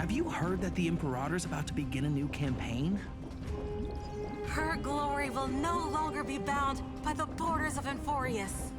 Have you heard that the Imperator's about to begin a new campaign? Her glory will no longer be bound by the borders of Enforius.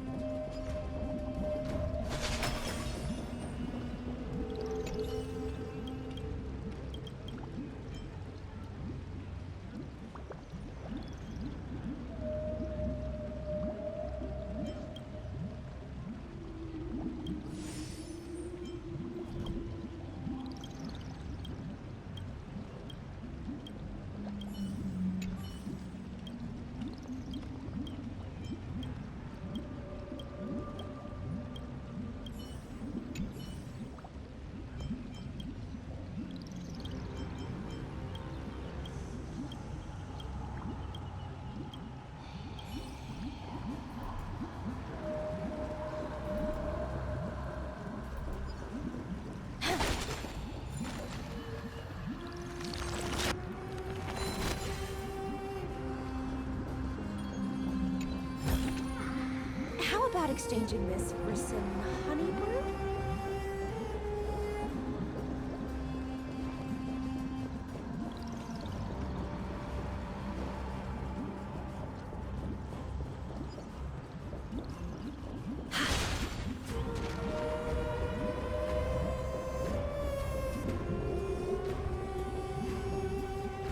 How about exchanging this for some honey brew?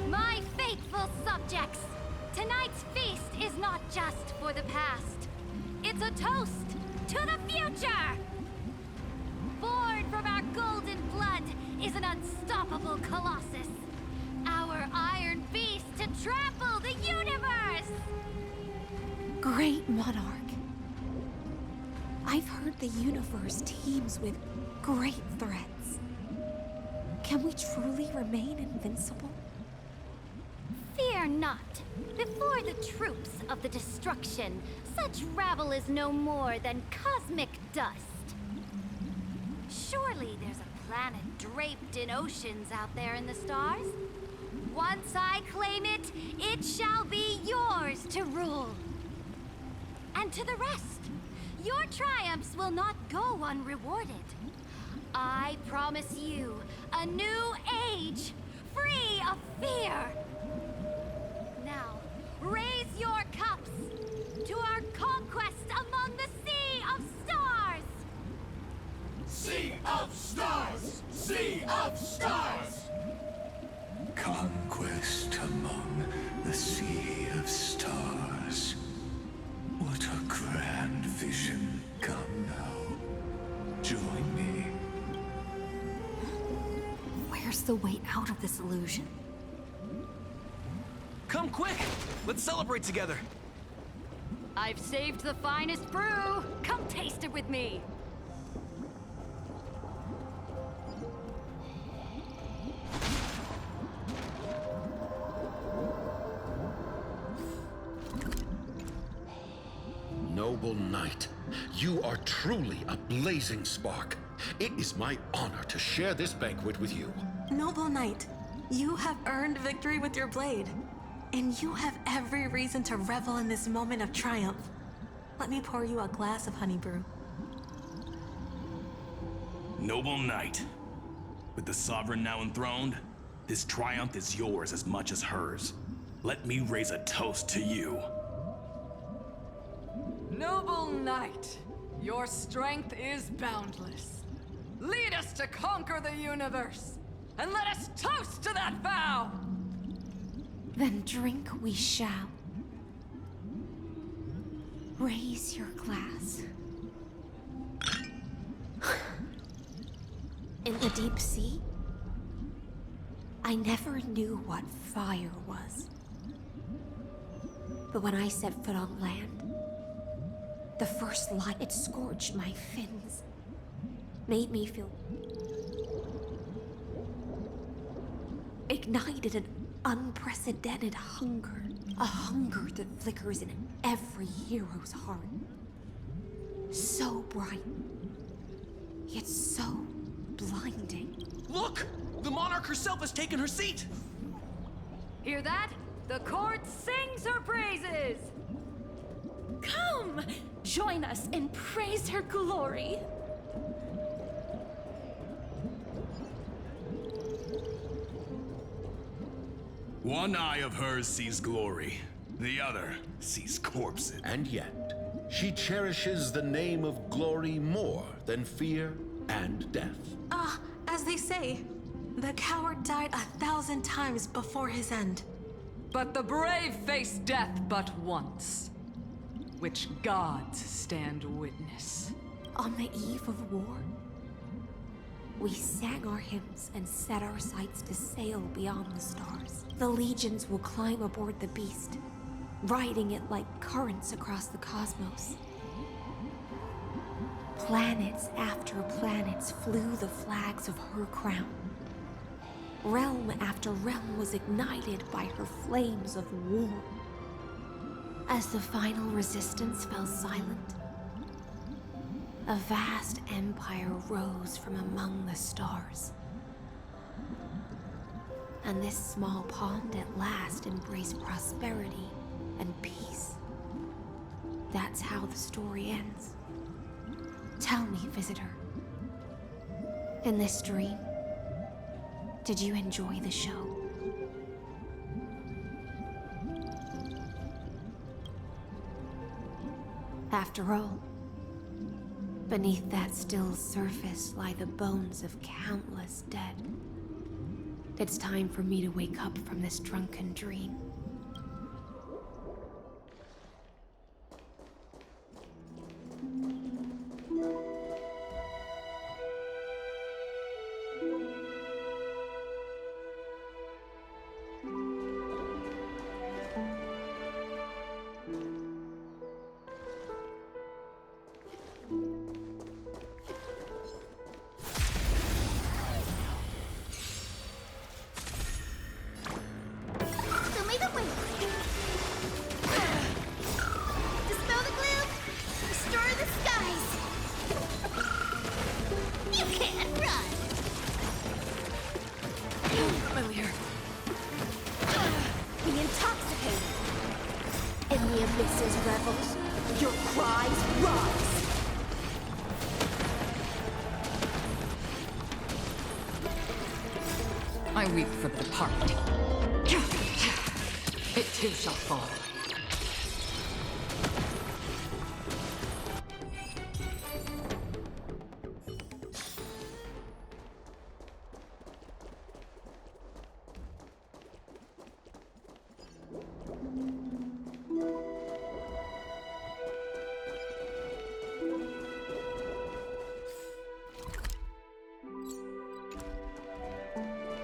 My faithful subjects, tonight's feast is not just for the past. It's a toast to the future! Born from our golden blood is an unstoppable colossus. Our iron beast to trample the universe! Great monarch. I've heard the universe teems with great threats. Can we truly remain invincible? Fear not. Before the troops of the destruction, such rabble is no more than cosmic dust. Surely there's a planet draped in oceans out there in the stars. Once I claim it, it shall be yours to rule. And to the rest, your triumphs will not go unrewarded. I promise you a new age, free of fear. Now, raise your cups to our conquest among the Sea of Stars! Sea of Stars! Sea of Stars! Conquest among the Sea of Stars. What a grand vision. Come now. Join me. Where's the way out of this illusion? Come quick! Let's celebrate together! I've saved the finest brew! Come taste it with me! Noble knight, you are truly a blazing spark. It is my honor to share this banquet with you. Noble knight, you have earned victory with your blade. And you have every reason to revel in this moment of triumph. Let me pour you a glass of honey brew. Noble knight, with the sovereign now enthroned, this triumph is yours as much as hers. Let me raise a toast to you. Noble knight, your strength is boundless. Lead us to conquer the universe, and let us toast to that vow! Then drink we shall. Raise your glass. In the deep sea, I never knew what fire was. But when I set foot on land, the first light, it scorched my fins, made me feel ignited an unprecedented hunger, a hunger that flickers in every hero's heart. So bright, yet so blinding. Look! The monarch herself has taken her seat! Hear that? The court sings her praises! Come! Join us and praise her glory! One eye of hers sees glory, the other sees corpses. And yet, she cherishes the name of glory more than fear and death. As they say, the coward died 1,000 times before his end. But the brave face death but once, which gods stand witness. On the eve of war, we sang our hymns and set our sights to sail beyond the stars. The legions will climb aboard the beast, riding it like currents across the cosmos. Planets after planets flew the flags of her crown. Realm after realm was ignited by her flames of war. As the final resistance fell silent, a vast empire rose from among the stars. And this small pond at last embraced prosperity and peace. That's how the story ends. Tell me, visitor, in this dream, did you enjoy the show? After all, beneath that still surface lie the bones of countless dead. It's time for me to wake up from this drunken dream. Show me the way. Dispel the gloom. Restore the skies. You can't run. Familiar. Be intoxicated. In the abyss's revels, your cries rise. I weep for the departed. It too shall fall.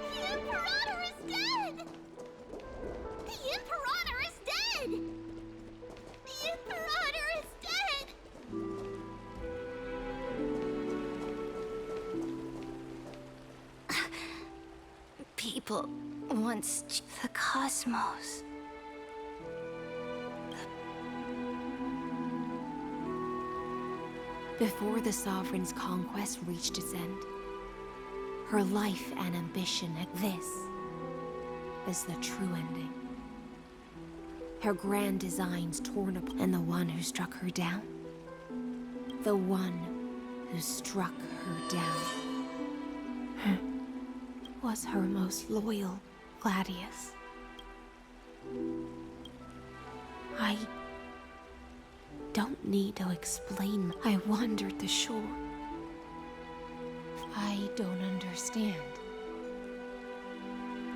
The Imperator is dead! The Imperator is dead! The Imperator is dead! People once the cosmos. Before the Sovereign's conquest reached its end, her life and ambition, this is the true ending. Her grand designs torn apart, and the one who struck her down, the one who struck her down, was her most loyal Gladius. I don't need to explain. I wandered the shore. I don't understand.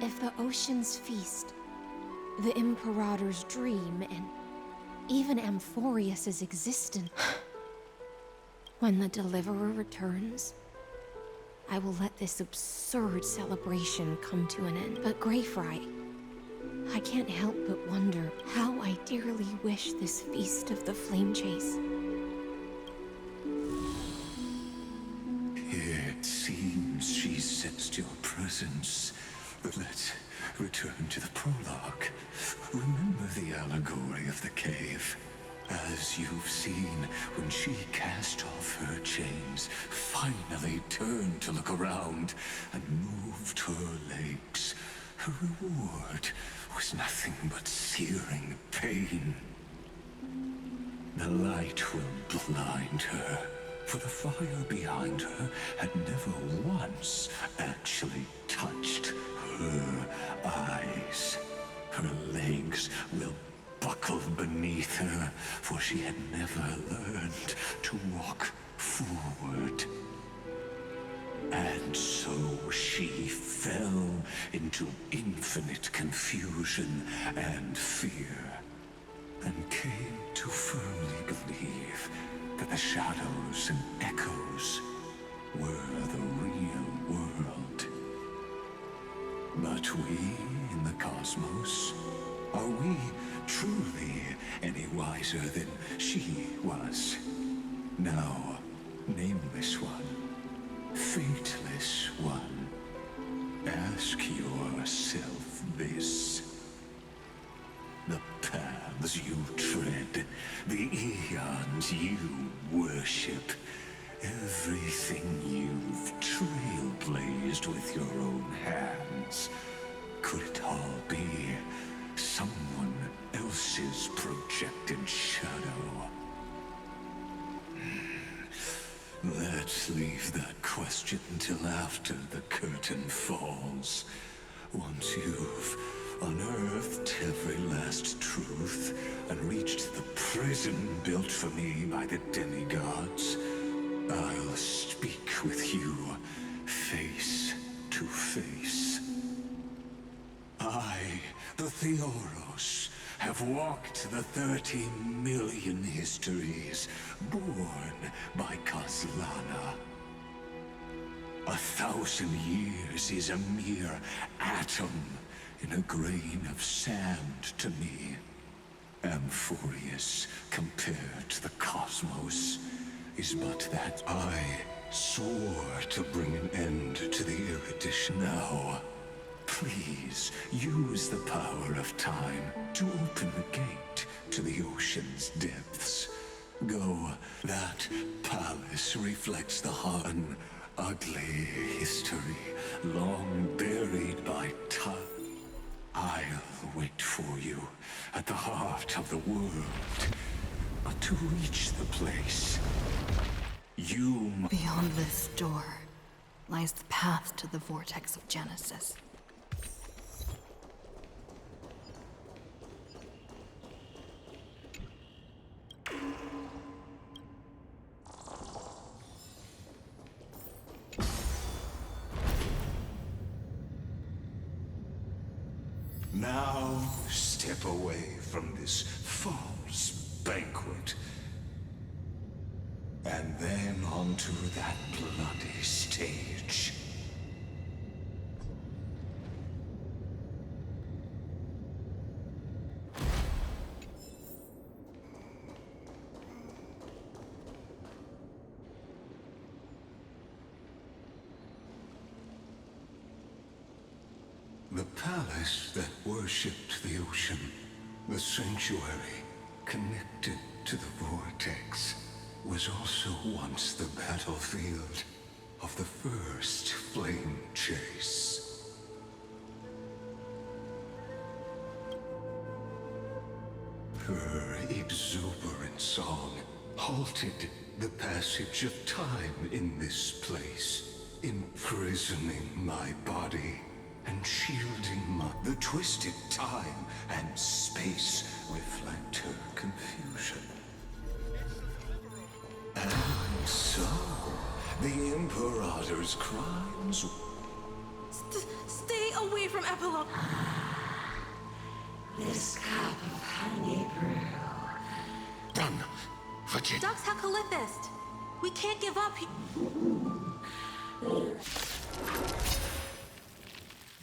If the ocean's feast, the Imperator's dream, and even Amphorius's existence, when the Deliverer returns, I will let this absurd celebration come to an end. But Greyfry, I can't help but wonder how I dearly wish this feast of the Flame Chase. It seems she sensed your presence. But let's return to the prologue. Remember the allegory of the cave? As you've seen, when she cast off her chains, finally turned to look around, and moved her legs, her reward was nothing but searing pain. The light will blind her, for the fire behind her had never once actually touched her eyes. beneath her, for she had never learned to walk forward. And so she fell into infinite confusion and fear, and came to firmly believe that the shadows and echoes were the real world. But we in the cosmos, are we truly any wiser than she was? Now, nameless one, fateless one, ask yourself this. The paths you tread, the eons you worship, everything you've trailblazed with your own hands, could it all be someone else's projected shadow? Let's leave that question till after the curtain falls. Once you've unearthed every last truth and reached the prison built for me by the demigods, I'll speak with you face to face. I, the Theoros, have walked the 30 million histories born by Kozlana. 1,000 years is a mere atom in a grain of sand to me. Amphorius, compared to the cosmos, is but that I swore to bring an end to the erudition. Now, please use the power of time to open the gate to the ocean's depths. Go, that palace reflects the heart, an ugly history long buried by time. I'll wait for you at the heart of the world. But to reach the place, you must... Beyond this door lies the path to the vortex of Genesis. Now, step away from this false banquet. And then onto that bloody stage. The palace that worshipped the ocean, the sanctuary connected to the vortex, was also once the battlefield of the first flame chase. Her exuberant song halted the passage of time in this place, imprisoning my body and shielding the twisted time and space reflect her confusion. And so, the Imperator's crimes... Stay away from Epilogue! This cup of honey brew. Done. Virgin. Dux Hakalithist! We can't give up.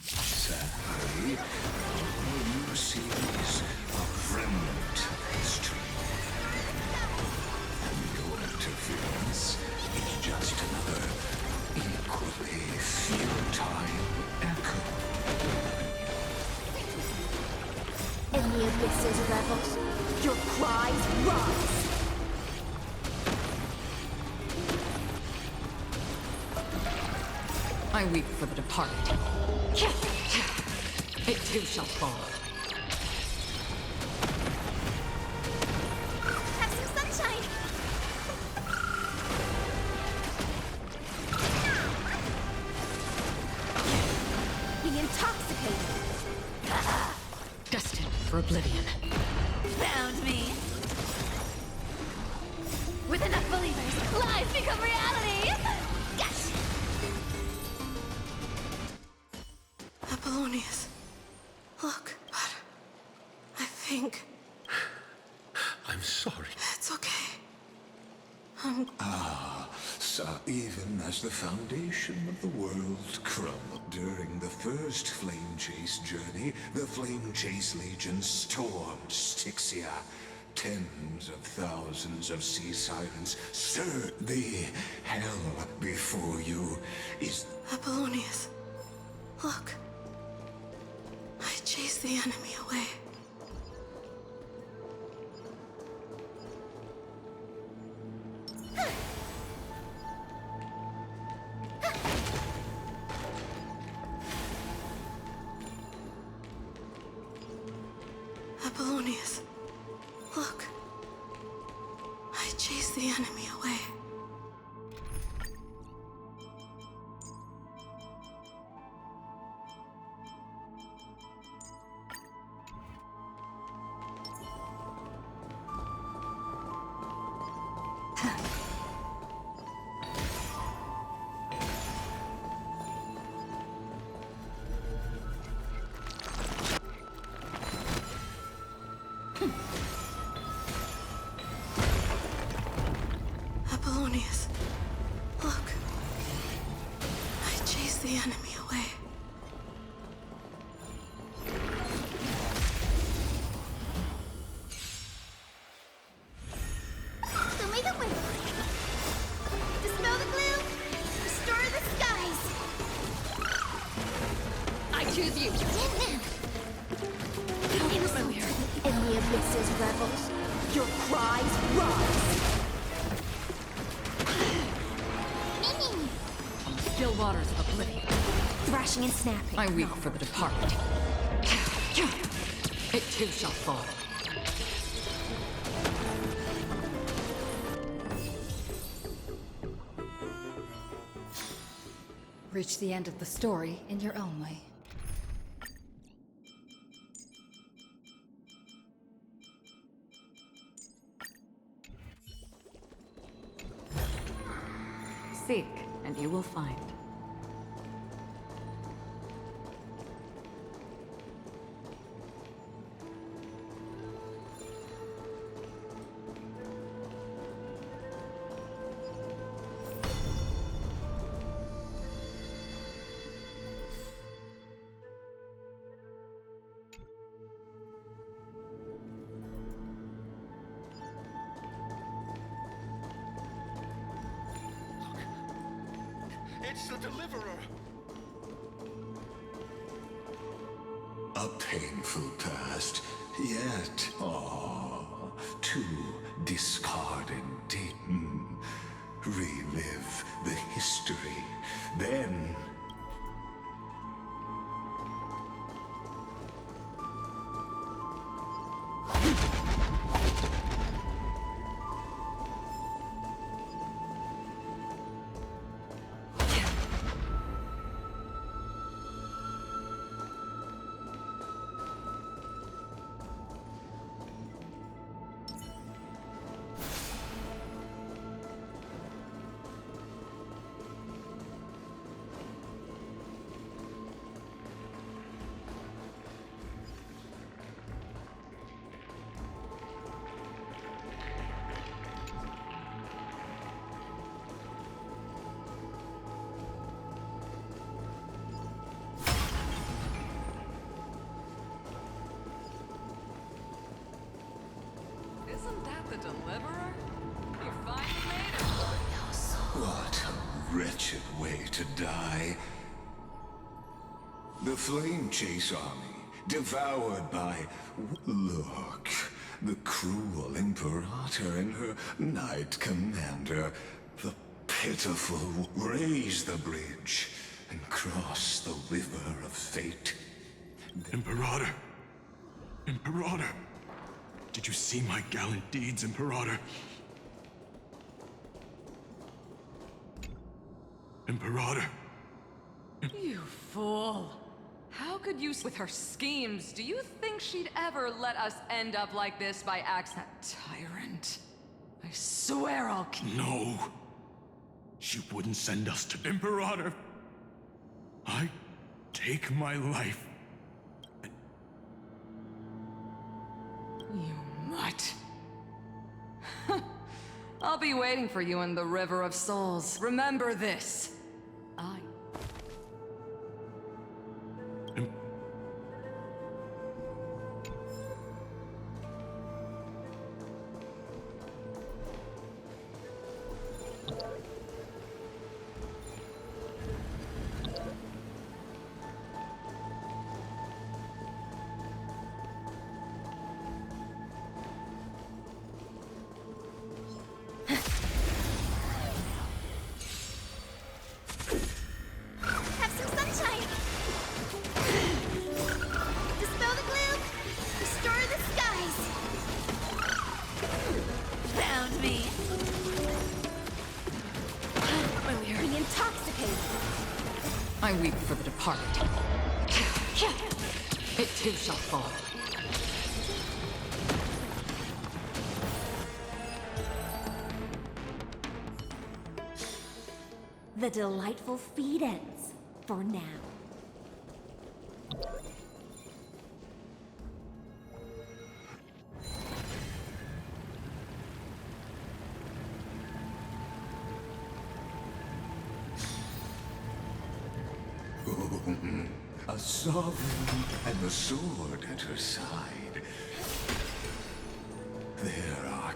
Sadly, all you see is a remnant of history. And your interference is just another equally futile echo. In the abysses, rebels, your cries rise! I weep for the departed. It too shall fall. Have some sunshine! Be intoxicated! Destined for oblivion. found me! With enough believers, lies become reality! Yes! Apollonius. Look, but I think I'm sorry. it's okay. So even as the foundation of the world crumbled during the first Flame Chase journey, the Flame Chase Legion stormed Styxia. Tens of thousands of sea sirens stirred the hell before you. Is Apollonius. Look. I chased the enemy away. Apollonius, look. I chased the enemy away. Apollonius, look. I chased the enemy away. So make a wish. Dispel the gloom. Restore the skies. I choose you. In the abyss's revels, your cries rise. Still waters of oblivion. Thrashing and snapping. I weep for the departed. It too shall fall. Reach the end of the story in your own way. Seek, and you will find. It's the Deliverer! a painful past, yet, to discard and deepen. Relive the history, then Isn't that the Deliverer? You finally made it! what a wretched way to die. The Flame Chase army, devoured by... Look, the cruel Imperator and her Knight Commander. The pitiful raise the bridge and cross the river of fate. Imperator! Imperator! Did you see my gallant deeds, Imperator? Imperator! You fool! How could you... With her schemes, do you think she'd ever let us end up like this by accident? Tyrant. I swear I'll... No. She wouldn't send us to Imperator. I take my life. You mutt. I'll be waiting for you in the River of Souls. Remember this. I... Have some sunshine! Dispel the gloom! Restore the skies! Found me! Be intoxicated! I weep for the departed. It too shall fall. The delightful feed ends, for now. A sovereign and the sword at her side. There are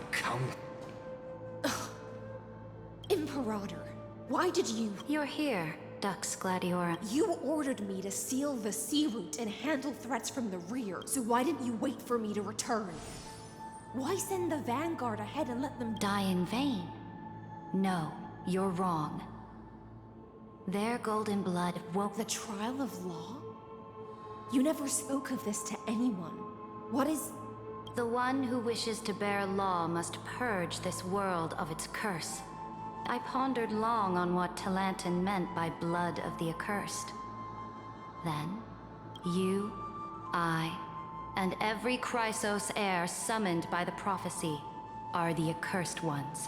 Imperator, why did you... You're here, Dux Gladiora. You ordered me to seal the sea route and handle threats from the rear, so why didn't you wait for me to return? Why send the Vanguard ahead and let them Die in vain? No, you're wrong. Their golden blood woke the trial of law? You never spoke of this to anyone. What is... The one who wishes to bear law must purge this world of its curse. I pondered long on what Talantin meant by blood of the accursed. Then, you, I, and every Chrysos heir summoned by the prophecy are the accursed ones.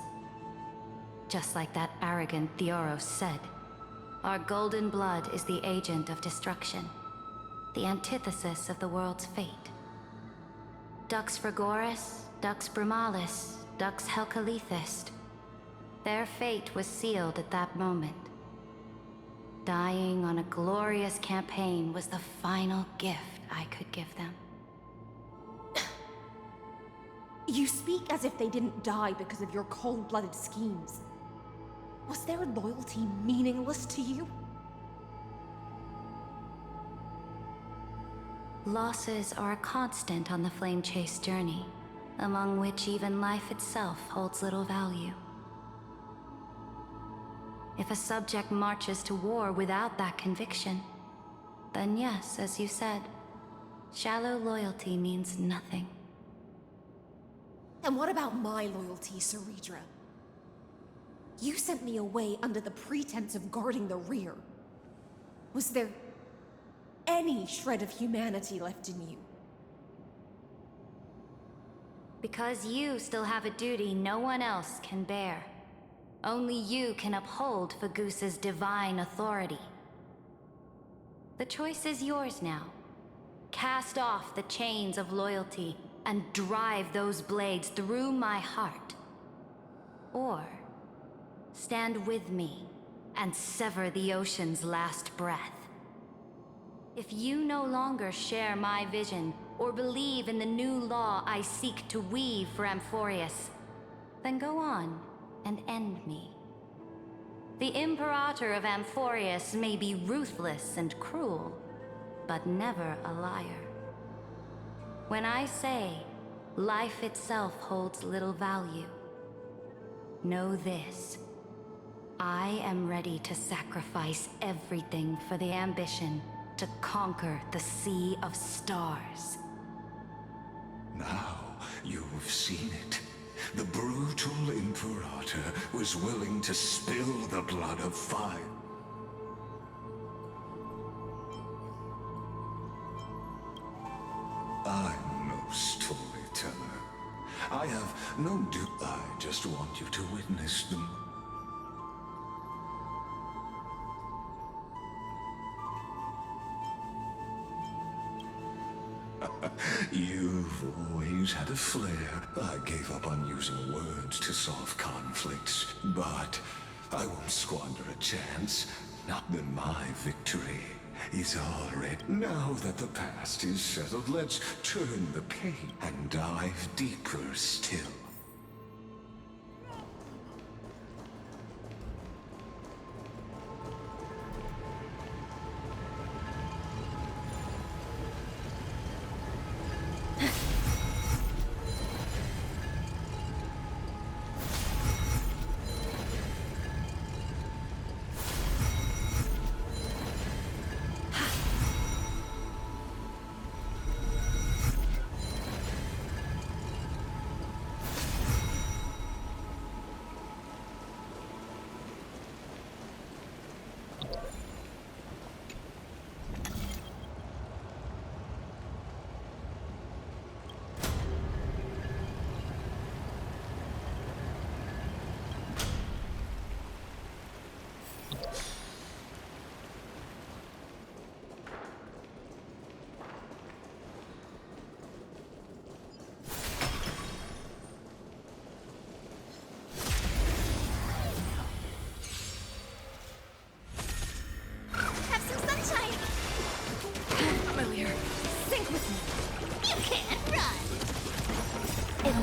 Just like that arrogant Theoros said, our golden blood is the agent of destruction, the antithesis of the world's fate. Dux Frigoris, Dux Brumalis, Dux Helcalethist. Their fate was sealed at that moment. Dying on a glorious campaign was the final gift I could give them. You speak as if they didn't die because of your cold-blooded schemes. Was their loyalty meaningless to you? Losses are a constant on the Flame Chase journey, among which even life itself holds little value. If a subject marches to war without that conviction, then yes, as you said, shallow loyalty means nothing. And what about my loyalty, Ceridra? You sent me away under the pretense of guarding the rear. Was there any shred of humanity left in you? Because you still have a duty no one else can bear. Only you can uphold Fagoos's divine authority. The choice is yours now. Cast off the chains of loyalty and drive those blades through my heart. Or stand with me and sever the ocean's last breath. If you no longer share my vision or believe in the new law I seek to weave for Amphorius, then go on and end me. The Imperator of Amphorius may be ruthless and cruel, but never a liar. When I say life itself holds little value, know this. I am ready to sacrifice everything for the ambition to conquer the Sea of Stars. Now you've seen it. The brutal Imperator was willing to spill the blood of fire. I'm no storyteller. I have no do. I just want you to witness them. You've always had a flair. I gave up on using words to solve conflicts, but I won't squander a chance. Not that my victory is already. Now that the past is settled, let's turn the page and dive deeper still.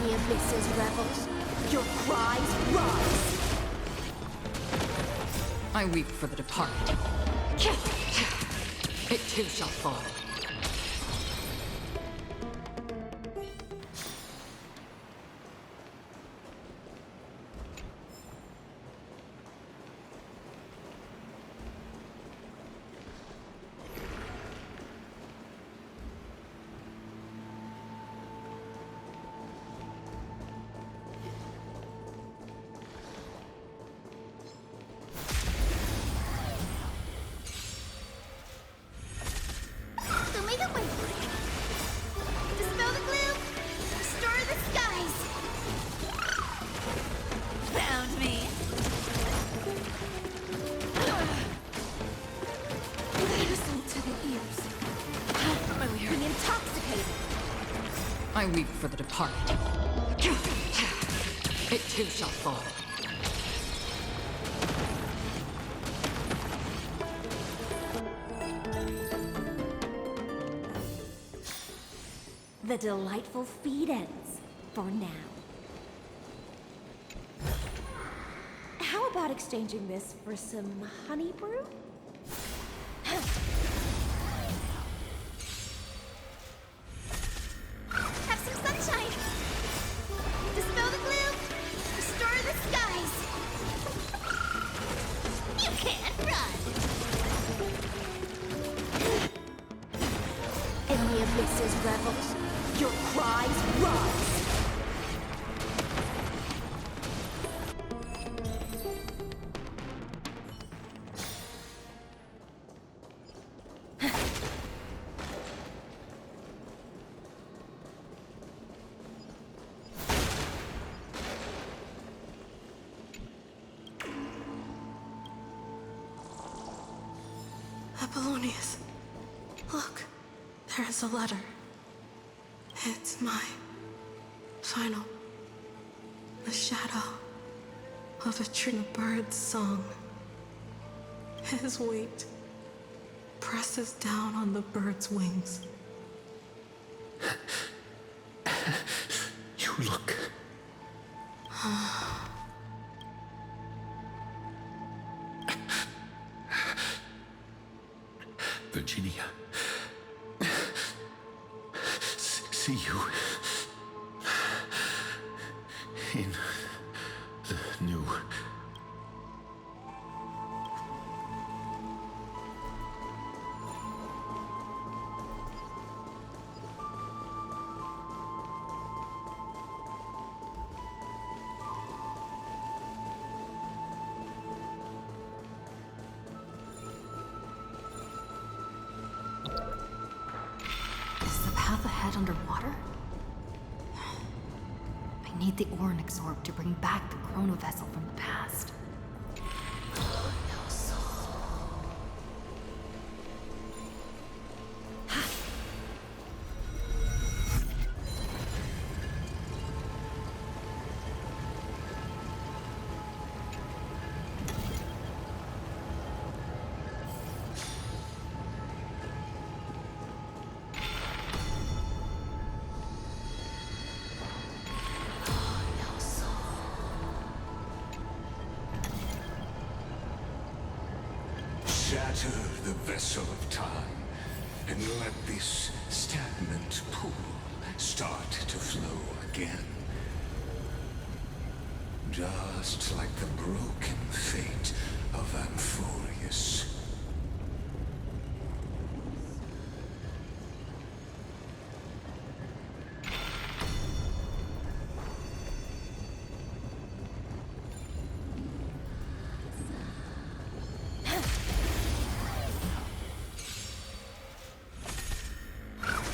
Abysses revels, your cries rise. I weep for the departed. It too shall fall. I weep for the departed. It too shall fall. The delightful feed ends, for now. How about exchanging this for some honey brew? Abysses revels, your cries rise. Apollonius, look, there is a letter. It's my final, the shadow of a true bird's song. His weight presses down on the bird's wings. You look... Virginia. See you in the new... path ahead underwater? I need the Ornyx orb to bring back the chrono vessel from the past. Shatter the vessel of time, and let this stagnant pool start to flow again. Just like the broken fate of Amphorius.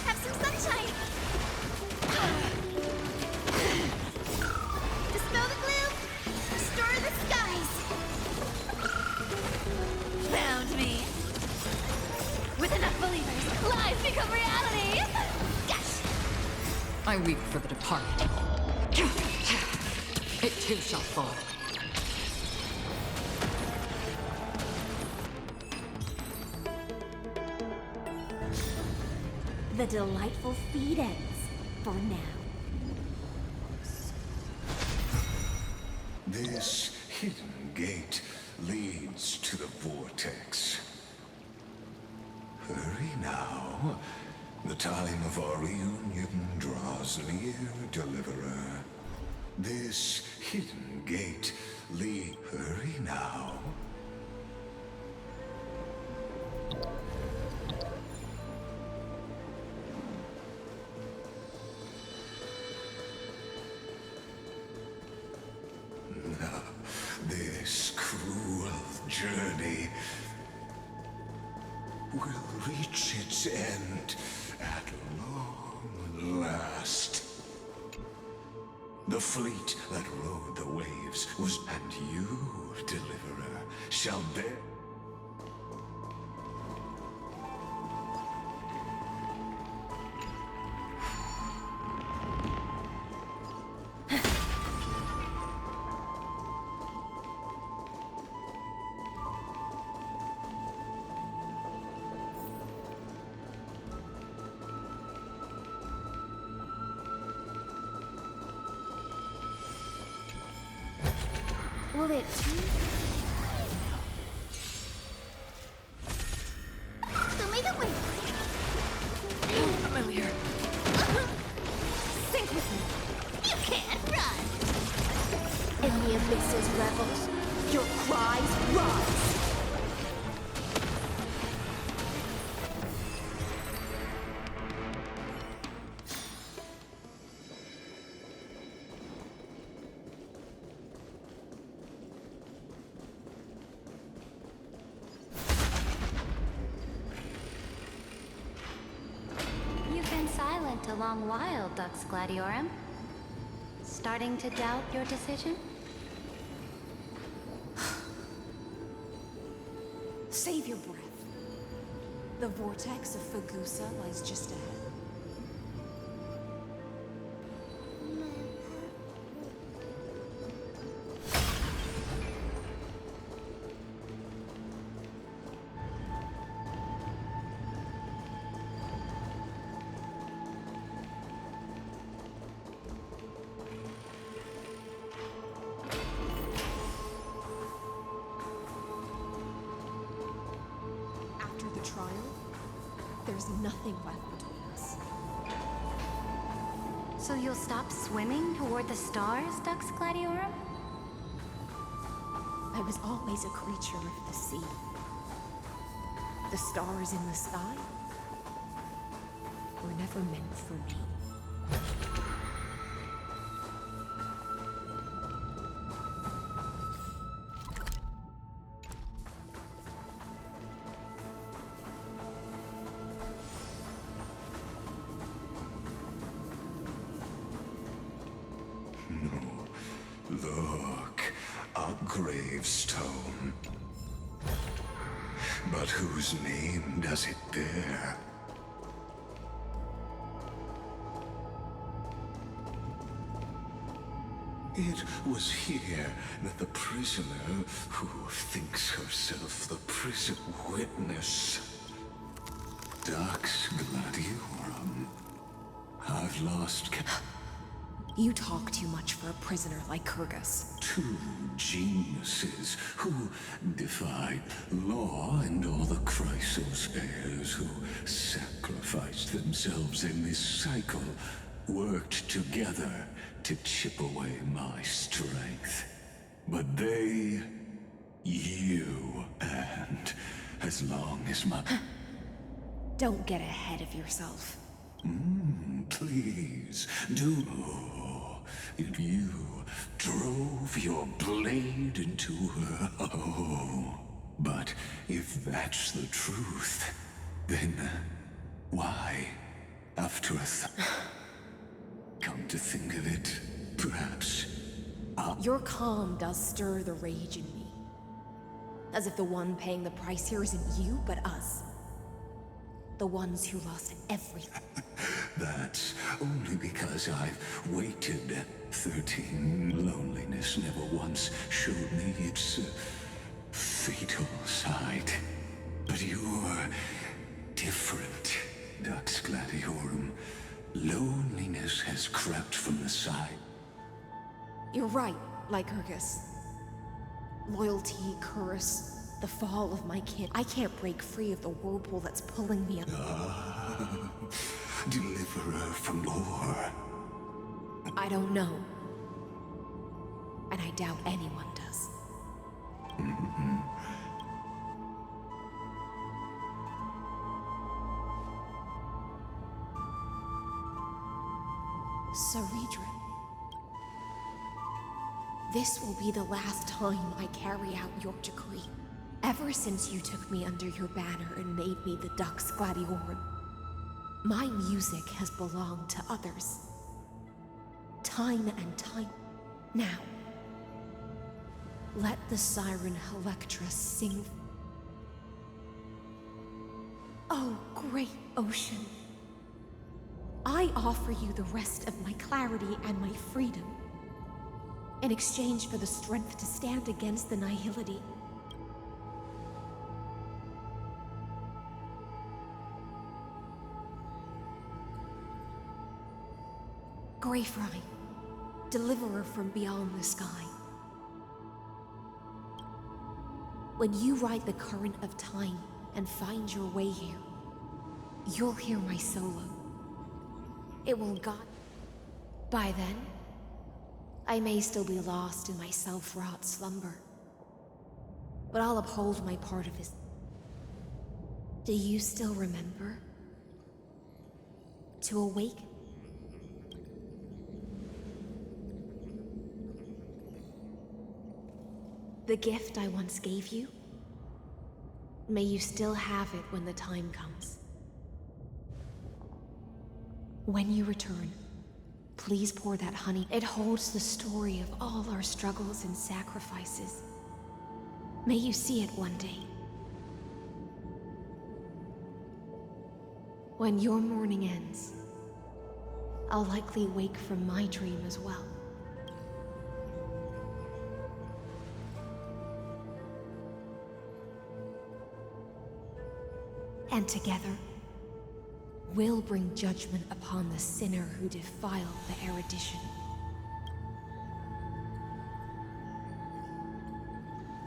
Have some sunshine! Dispel the gloom! Restore the skies! Found me! With enough believers, lies become reality! Yes! I weep for the departed. It too shall fall. The delightful feed ends for now. This hidden gate leads to the vortex. Hurry now. The time of our reunion draws near, Deliverer. This hidden gate leads... Hurry now. This cruel journey will reach its end at long last. The fleet that rode the waves was, and you, Deliverer, shall bear. Will it... So make it wait! Familiar. Sink with me! You can't run! In the abyss's revels, your cries rise! You've been silent a long while, Dux Gladiorum. Starting to doubt your decision? Save your breath. The vortex of Fagusa lies just ahead. After the trial, there's nothing left between us. So you'll stop swimming toward the stars, Dux Gladiorum? I was always a creature of the sea. The stars in the sky were never meant for me. gravestone. But whose name does it bear? It was here that the prisoner who thinks herself the prison witness, Dux Gladiorum. I've lost You talk too much for a prisoner like Kurgus. Two geniuses who defied law and all the Chrysos heirs who sacrificed themselves in this cycle, worked together to chip away my strength. But they, you, and as long as my... Don't get ahead of yourself. Please, do. If you drove your blade into her, but if that's the truth, then why, after come to think of it, perhaps Your calm does stir the rage in me. As if the one paying the price here isn't you, but us. The ones who lost everything. That's only because I've waited. 13. Loneliness never once showed me its fatal side. But you're different, Dux Gladiorum. Loneliness has crept from the side. You're right, Lycurgus. Loyalty, curse, the fall of my kin. I can't break free of the whirlpool that's pulling me up. Deliverer from war. I don't know. And I doubt anyone does. Saridran. This will be the last time I carry out your decree. Ever since you took me under your banner and made me the Dux Gladiorum, my music has belonged to others. Time and time. Now, let the siren Electra sing. Oh, great ocean. I offer you the rest of my clarity and my freedom, in exchange for the strength to stand against the nihility. Greyfry, deliverer from beyond the sky. When you ride the current of time and find your way here, you'll hear my solo. It will guide. By then, I may still be lost in my self-wrought slumber, but I'll uphold my part of his. Do you still remember? To awake? The gift I once gave you? May you still have it when the time comes. When you return, please pour that honey. It holds the story of all our struggles and sacrifices. May you see it one day. When your morning ends, I'll likely wake from my dream as well. And together, we'll bring judgment upon the sinner who defiled the erudition.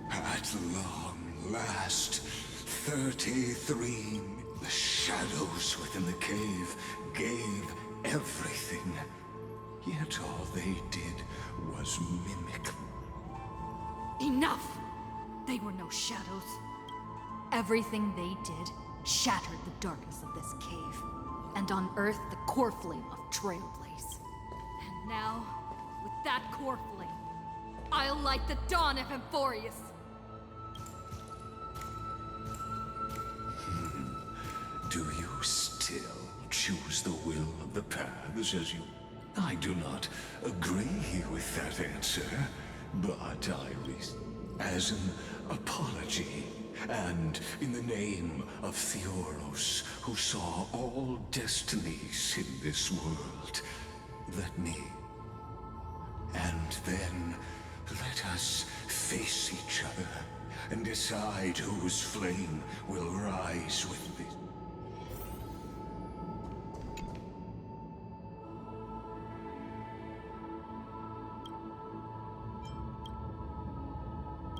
At long last, 33. The shadows within the cave gave everything. Yet all they did was mimic. Enough! They were no shadows. Everything they did shattered the darkness of this cave, and unearthed the core flame of Trailblaze. And now, with that core flame, I'll light the dawn of Emphorius! Do you still choose the will of the paths as you... I do not agree with that answer, but as an apology, and in the name of Theoros, who saw all destinies in this world, let me. And then let us face each other and decide whose flame will rise with this.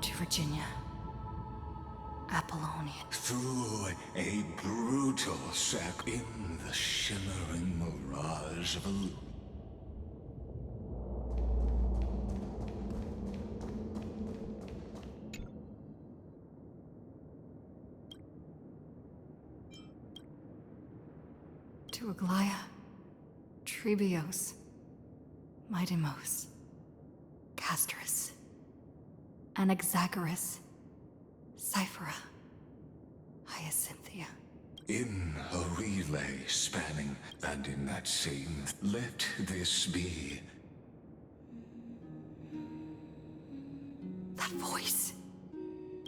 To Virginia. Apollonia. Through a brutal sack in the shimmering mirage of a... To Aglaya. Trebios. Midimos. Castris. Anaxagoras. Cyphera. Hyacinthia. In a relay spanning, and in that same... Let this be. That voice.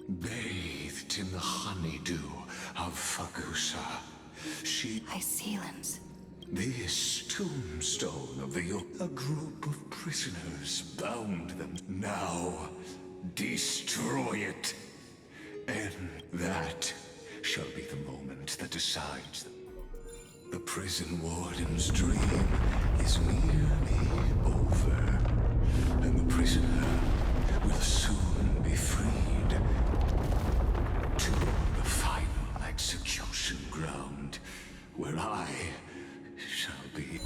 Bathed in the honeydew of Fagusa, she... Hycelans. This tombstone of the... A group of prisoners bound them. Now, destroy it. And that shall be the moment that decides them. The prison warden's dream is nearly over, and the prisoner will soon be freed to the final execution ground, where I shall be.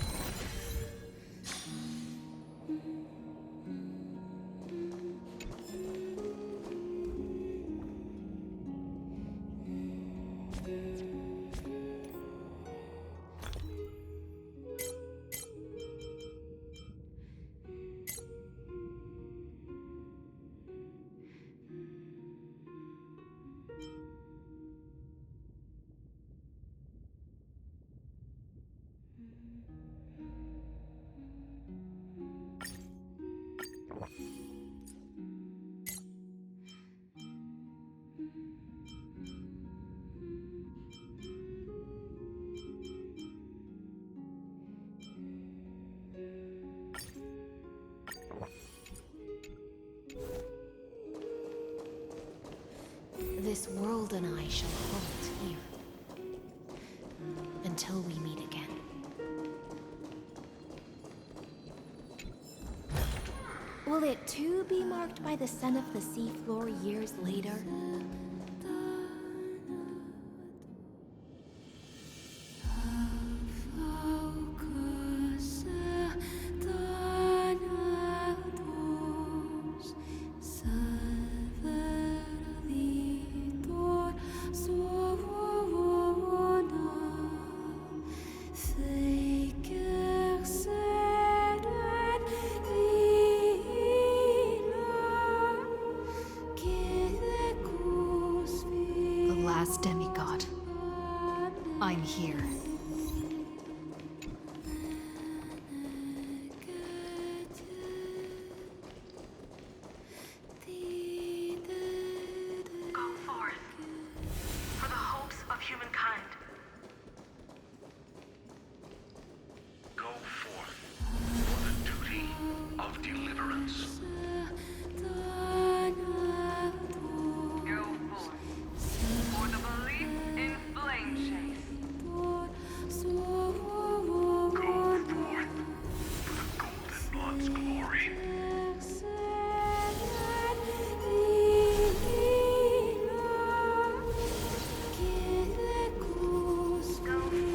This world and I shall halt here until we meet again. Will it too be marked by the scent of the seafloor years later? Last demigod. I'm here. Go forth for the hopes of humankind. Go forth for the duty of deliverance. Go forth for the belief in flame chase. Go forth for the Golden Blood's glory. Go forth.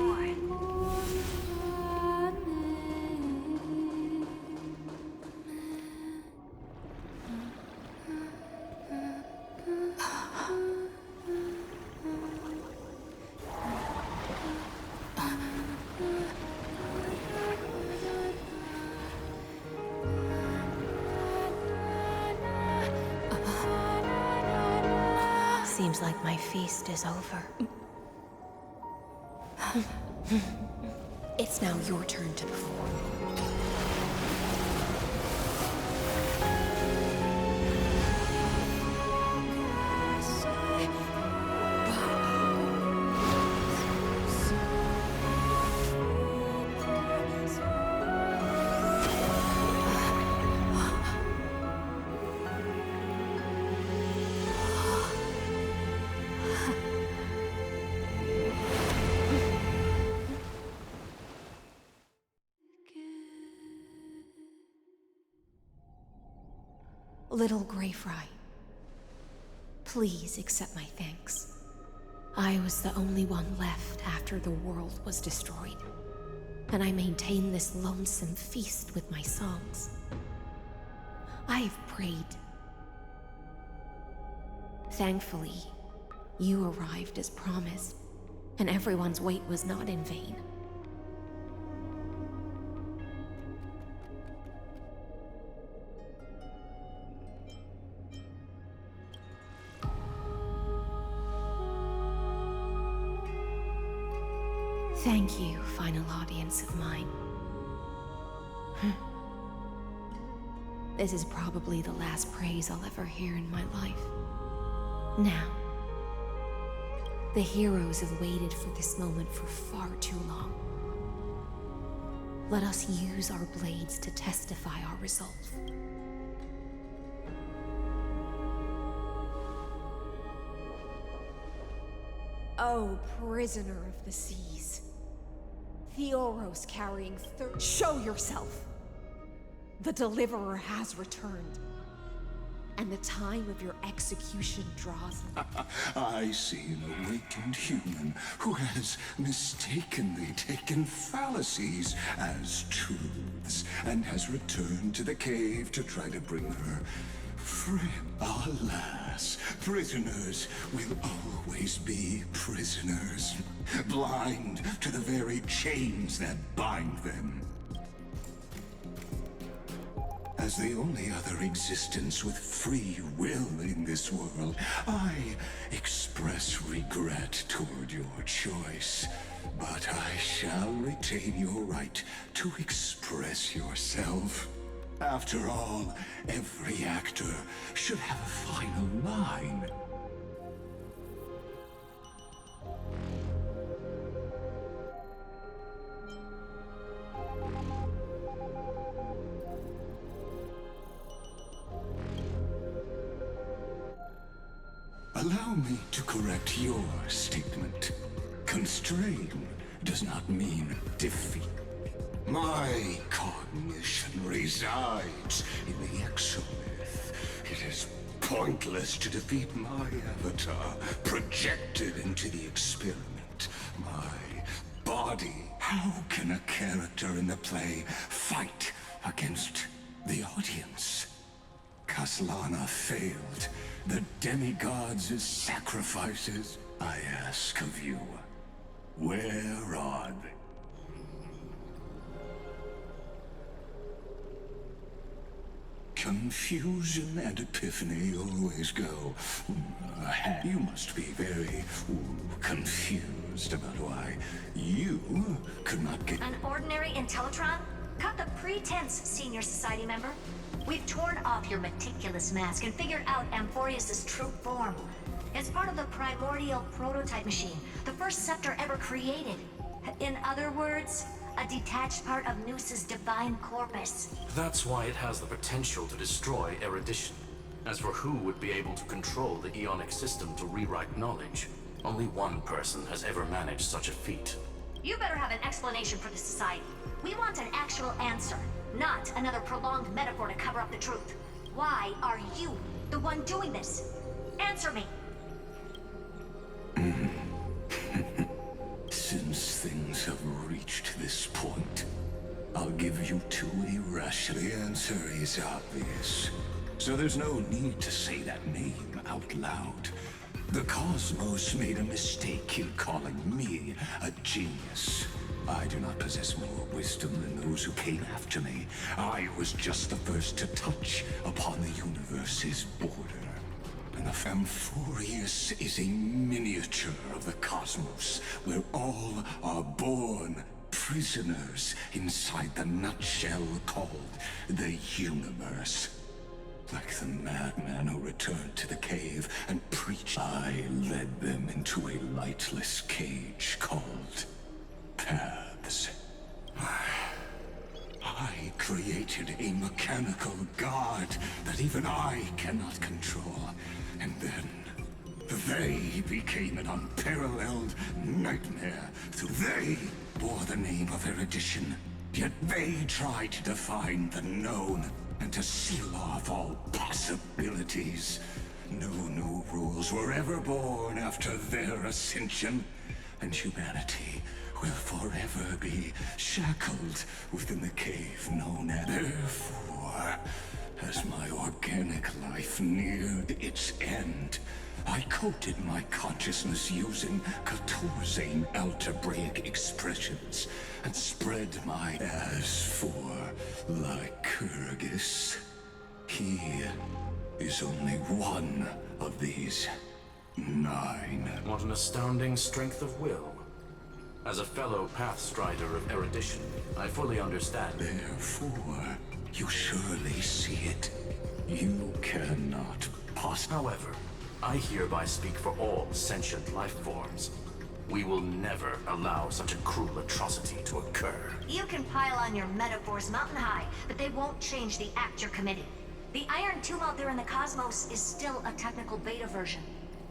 Seems like my feast is over. It's now your turn to perform. Little Grey Fry, please accept my thanks. I was the only one left after the world was destroyed, and I maintain this lonesome feast with my songs. I've prayed. Thankfully, you arrived as promised, and everyone's wait was not in vain. Thank you, final audience of mine. This is probably the last praise I'll ever hear in my life. Now, the heroes have waited for this moment for far too long. Let us use our blades to testify our resolve. Oh, prisoner of the seas. Theoros carrying show yourself! The Deliverer has returned, and the time of your execution draws. I see an awakened human who has mistakenly taken fallacies as truths, and has returned to the cave to try to bring her free. Alas, prisoners will always be prisoners, blind to the very chains that bind them. As the only other existence with free will in this world, I express regret toward your choice. But I shall retain your right to express yourself. After all, every actor should have a final line. Allow me to correct your statement. Constrain does not mean defeat. My cognition resides in the exomyth. It is pointless to defeat my avatar, projected into the experiment. My body. How can a character in the play fight against the audience? Kaslana failed. The demigods' sacrifices, I ask of you, where are they? Confusion and epiphany always go. You must be very confused about why you could not get... An ordinary Intellitron? Cut the pretense, Senior Society member. We've torn off your meticulous mask and figured out Amphorius' true form. It's part of the primordial prototype machine, the first scepter ever created. In other words, a detached part of Noos's divine corpus. That's why it has the potential to destroy erudition. As for who would be able to control the Ionic system to rewrite knowledge, only one person has ever managed such a feat. You better have an explanation for the Society. We want an actual answer, not another prolonged metaphor to cover up the truth. Why are you the one doing this? Answer me! Since things have reached this point, I'll give you two irrational. The answer is obvious, so there's no need to say that name out loud. The Cosmos made a mistake in calling me a genius. I do not possess more wisdom than those who came after me. I was just the first to touch upon the universe's border. And the Amphorius is a miniature of the cosmos, where all are born prisoners inside the nutshell called the universe. Like the madman who returned to the cave and preached, I led them into a lightless cage called paths. I created a mechanical god that even I cannot control. And then, they became an unparalleled nightmare. They bore the name of erudition, yet they tried to define the known. and to seal off all possibilities. No new rules were ever born after their ascension, and humanity will forever be shackled within the cave known as. Therefore, as my organic life neared its end, I coated my consciousness using 14 algebraic expressions and spread my. As for Lycurgus, he is only one of these 9. What an astounding strength of will. As a fellow Pathstrider of erudition, I fully understand. Therefore, you surely see it. You cannot possibly. However, I hereby speak for all sentient life forms. We will never allow such a cruel atrocity to occur. You can pile on your metaphors mountain high, but they won't change the act you're committing. The Iron Tomb out there in the cosmos is still a technical beta version.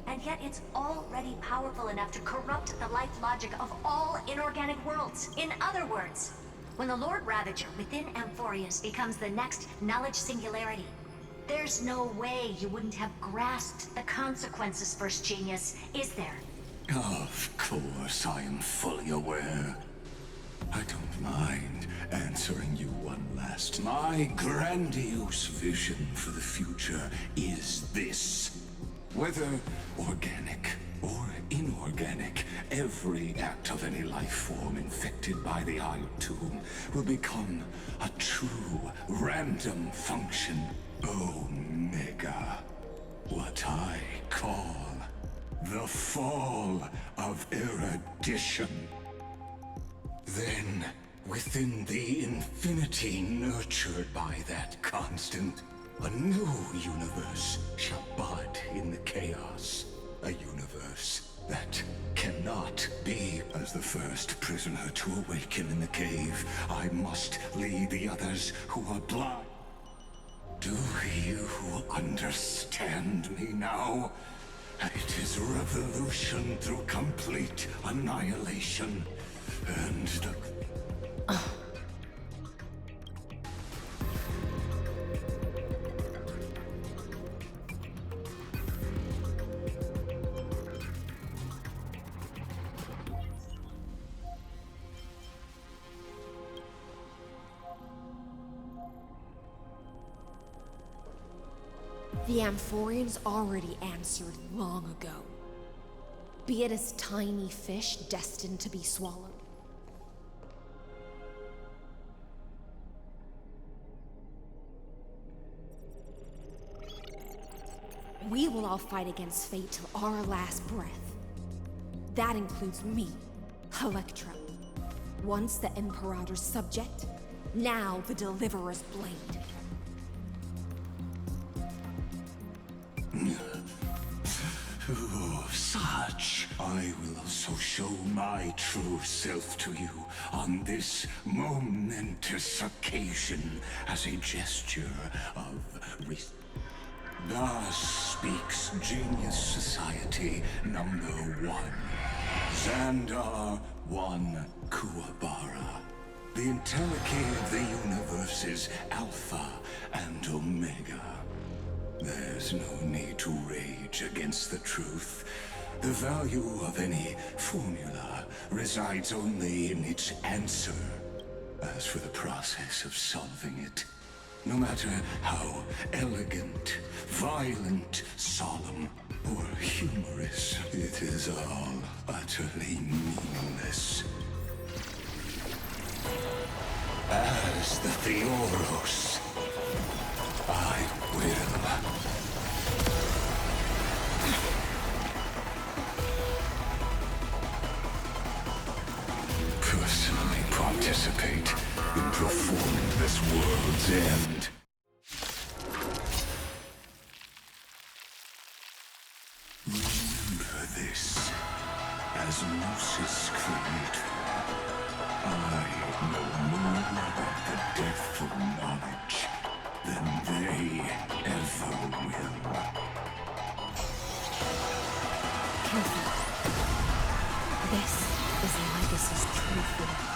And yet it's already powerful enough to corrupt the life logic of all inorganic worlds. In other words, when the Lord Ravager within Amphorius becomes the next knowledge singularity, there's no way you wouldn't have grasped the consequences, First Genius, is there? Of course, I am fully aware. I don't mind answering you one last. My grandiose vision for the future is this. Whether organic or inorganic, every act of any life form infected by the Iron Tomb will become a true random function. Omega. What I call the fall of erudition. Then, within the infinity nurtured by that constant, a new universe shall bud in the chaos. A universe that cannot be. As the first prisoner to awaken in the cave, I must lead the others who are blind. Do you understand me now? It is revolution through complete annihilation. And the... The Amphorians already answered long ago. Be it as tiny fish destined to be swallowed. We will all fight against fate till our last breath. That includes me, Electra. Once the Imperator's subject, now the Deliverer's blade. Oh, such. I will also show my true self to you on this momentous occasion as a gesture of Thus speaks Genius Society number 1. Xandar 1 Kuwabara. The Intellicate of the universe's Alpha and Omega. There's no need to rage against the truth. The value of any formula resides only in its answer. As for the process of solving it, no matter how elegant, violent, solemn, or humorous, it is all utterly meaningless. As the Theoros, I will. Personally participate in performing this world's end. Remember this. As Gnosis creator, I know more about the depth of knowledge than they ever will. Careful. This is Lygus's true form.